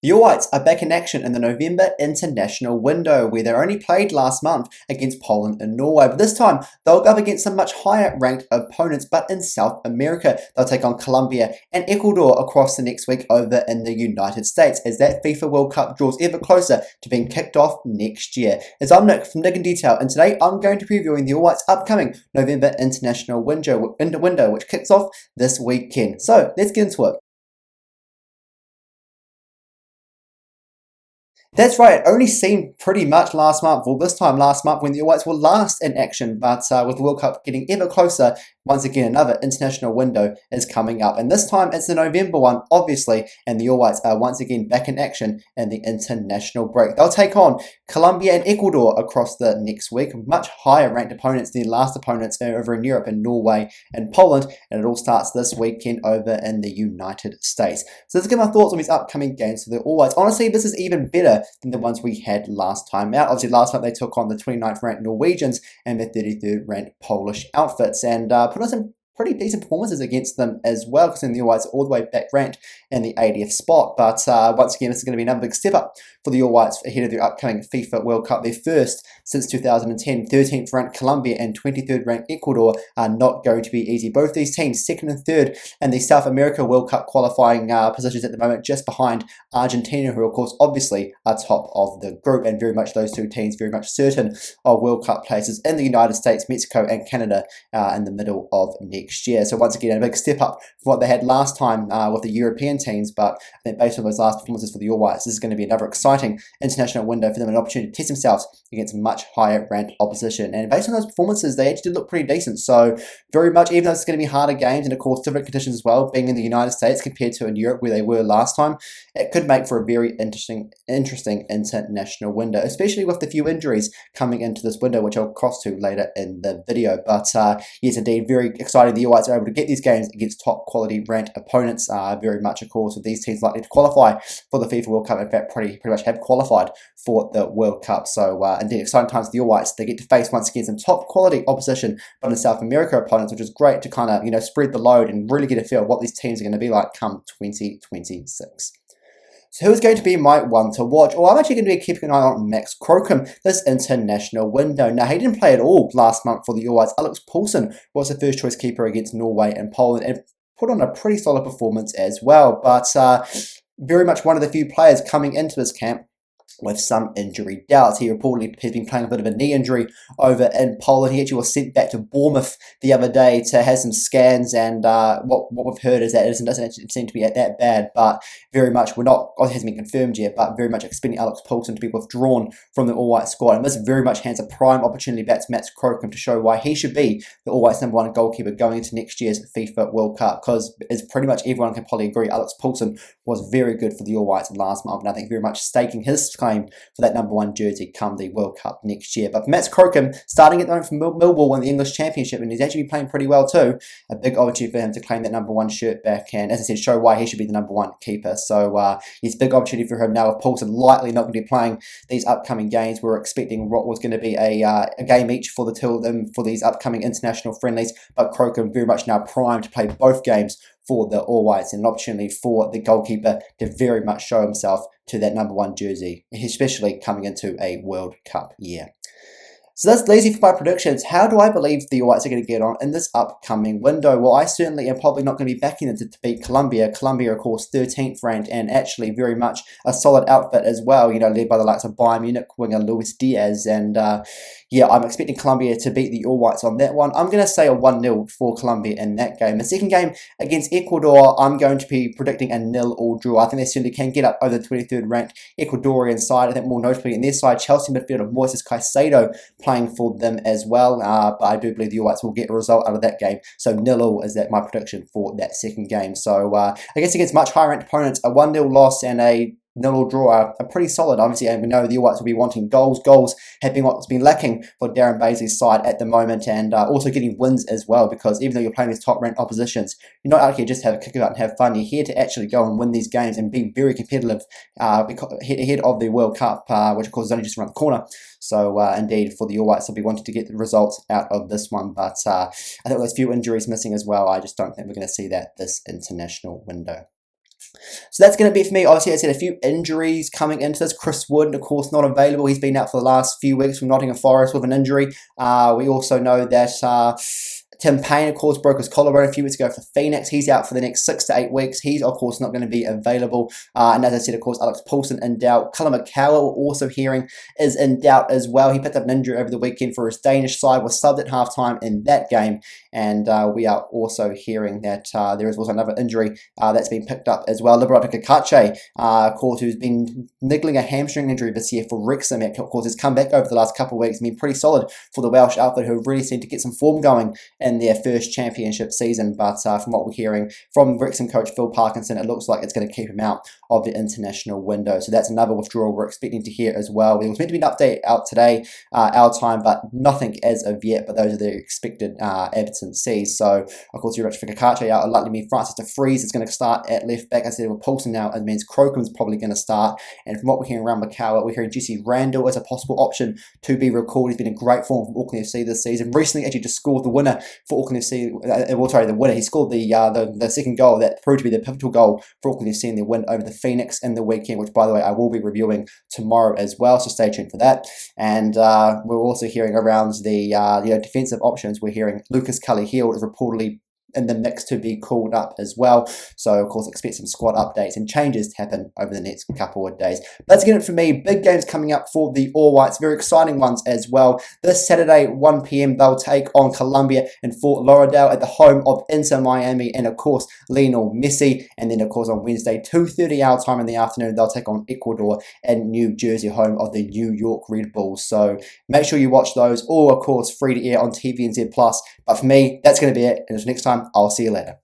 The All Whites are back in action in the November international window, where they only played last month against Poland and Norway. But this time, they'll go up against some much higher ranked opponents, but in South America. They'll take on Colombia and Ecuador across the next week over in the United States, as that FIFA World Cup draws ever closer to being kicked off next year. As I'm Nick from Nickn'detail, and today I'm going to be reviewing the All Whites' upcoming November international window, which kicks off this weekend. So let's get into it. That's right, it only seemed pretty much last month, or this time last month, when the All Whites were last in action, but with the World Cup getting ever closer, once again another international window is coming up. And this time it's the November one, obviously, and the All Whites are once again back in action in the international break. They'll take on Colombia and Ecuador across the next week, much higher ranked opponents than last opponents over in Europe, in Norway and Poland, and it all starts this weekend over in the United States. So let's get my thoughts on these upcoming games for the All Whites. Honestly, this is even better than the ones we had last time out. Obviously, last time they took on the 29th ranked Norwegians and the 33rd ranked Polish outfits, and put on some pretty decent performances against them as well, because the All Whites are all the way back ranked in the 80th spot. But once again, this is going to be another big step up for the All Whites ahead of their upcoming FIFA World Cup. Their first since 2010. 13th ranked Colombia and 23rd ranked Ecuador are not going to be easy. Both these teams, second and third in the South America World Cup qualifying positions at the moment, just behind Argentina, who of course obviously are top of the group, and very much those two teams very much certain of World Cup places in the United States, Mexico and Canada in the middle of next year. So once again, a big step up from what they had last time with the European teams, but I think based on those last performances for the All Whites, this is going to be another exciting international window for them, an opportunity to test themselves against much higher ranked opposition. And based on those performances, they actually did look pretty decent. So very much, even though it's going to be harder games and of course different conditions as well, being in the United States compared to in Europe where they were last time, it could make for a very interesting international window, especially with the few injuries coming into this window, which I'll cross to later in the video. But yes, indeed, very exciting. The All Whites are able to get these games against top quality ranked opponents. Very much, of course, with these teams likely to qualify for the FIFA World Cup. In fact, pretty much have qualified for the World Cup. So indeed, exciting times for the All Whites. They get to face once again some top quality opposition, but in South America opponents, which is great to kind of spread the load and really get a feel of what these teams are going to be like come 2026. So who's going to be my one to watch? Well, I'm actually going to be keeping an eye on Max Crocombe this international window. Now, he didn't play at all last month for the All Whites. Alex Poulsen was the first choice keeper against Norway and Poland and put on a pretty solid performance as well. But very much one of the few players coming into this camp with some injury doubts. He reportedly has been playing a bit of a knee injury over in Poland. He actually was sent back to Bournemouth the other day to have some scans, and what we've heard is that it doesn't actually seem to be that bad, but very much it hasn't been confirmed yet, but very much expecting Alex Poulsen to be withdrawn from the All White squad, and this very much hands a prime opportunity back to Max Crocombe to show why he should be the All Whites #1 goalkeeper going into next year's FIFA World Cup, because as pretty much everyone can probably agree, Alex Poulsen was very good for the All Whites last month, and I think very much staking his claim for that #1 jersey come the World Cup next year. But for Max Crocombe, starting at the moment from Millwall in the English Championship, and he's actually been playing pretty well too, a big opportunity for him to claim that #1 shirt back, and as I said, show why he should be the #1 keeper. So it's a big opportunity for him now, with Poulsen likely not going to be playing these upcoming games. We're expecting what was going to be a game each for the two of them for these upcoming international friendlies, but Crocombe very much now primed to play both games for the All Whites, and an opportunity for the goalkeeper to very much show himself to that #1 jersey, especially coming into a World Cup year. So that's lazy for my predictions. How do I believe the All Whites are going to get on in this upcoming window? Well, I certainly am probably not going to be backing them to beat Colombia. Colombia, of course, 13th ranked, and actually very much a solid outfit as well, led by the likes of Bayern Munich winger Luis Diaz. And yeah, I'm expecting Colombia to beat the All Whites on that one. I'm going to say a 1-0 for Colombia in that game. The second game against Ecuador, I'm going to be predicting a 0-0 draw. I think they certainly can get up over the 23rd ranked Ecuadorian side. I think more notably in their side, Chelsea midfielder Moises Caicedo playing for them as well. But I do believe the All Whites will get a result out of that game. So 0-0 is my prediction for that second game. So I guess against much higher ranked opponents, a 1-0 loss and a 0-0 draw are pretty solid. Obviously, and we know the All Whites will be wanting goals. Goals have been what's been lacking for Darren Bazley's side at the moment, and also getting wins as well, because even though you're playing these top-ranked oppositions, you're not out here just to have a kick about and have fun. You're here to actually go and win these games and be very competitive ahead of the World Cup, which of course is only just around the corner. So indeed, for the All Whites, they'll be wanting to get the results out of this one, but I think there's a few injuries missing as well. I just don't think we're going to see that this international window. So that's going to be it for me. Obviously, I said a few injuries coming into this. Chris Wood, of course, not available. He's been out for the last few weeks from Nottingham Forest with an injury. We also know that Tim Payne, of course, broke his collarbone a few weeks ago for Phoenix. He's out for the next 6 to 8 weeks. He's, of course, not going to be available. And as I said, of course, Alex Poulsen in doubt. Columbia and Ecuador, we're also hearing, is in doubt as well. He picked up an injury over the weekend for his Danish side, was subbed at halftime in that game. And we are also hearing that there is also another injury that's been picked up as well. Liberato Kakache, of course, who's been niggling a hamstring injury this year for Wrexham, of course, has come back over the last couple of weeks and been pretty solid for the Welsh outfit, who really seemed to get some form going in their first championship season. But from what we're hearing from Wrexham coach Phil Parkinson, it looks like it's going to keep him out of the international window. So that's another withdrawal we're expecting to hear as well. There was meant to be an update out today, our time, but nothing as of yet. But those are the expected absences. So, of course, you're rich for Kakache out. Likely mean Francis de Vries is going to start at left back. I said with Poulsen now, it means Crocom's probably going to start. And from what we're hearing around Macau, we're hearing Jesse Randall as a possible option to be recalled. He's been in great form from Auckland FC this season. Recently, actually just scored the winner for Auckland FC. The winner. He scored the second goal that proved to be the pivotal goal for Auckland FC in their win over the Phoenix in the weekend, which, by the way, I will be reviewing tomorrow as well. So stay tuned for that. And we're also hearing around the defensive options. We're hearing Lucas Cully-Hill is reportedly in the mix to be called up as well. So, of course, expect some squad updates and changes to happen over the next couple of days. That's it for me. Big games coming up for the All Whites. Very exciting ones as well. This Saturday, 1 p.m, they'll take on Columbia in Fort Lauderdale at the home of Inter Miami and, of course, Lionel Messi. And then, of course, on Wednesday, 2:30 our time in the afternoon, they'll take on Ecuador in New Jersey, home of the New York Red Bulls. So make sure you watch those. All, of course, free to air on TVNZ+. But for me, that's going to be it. And until next time, I'll see you later.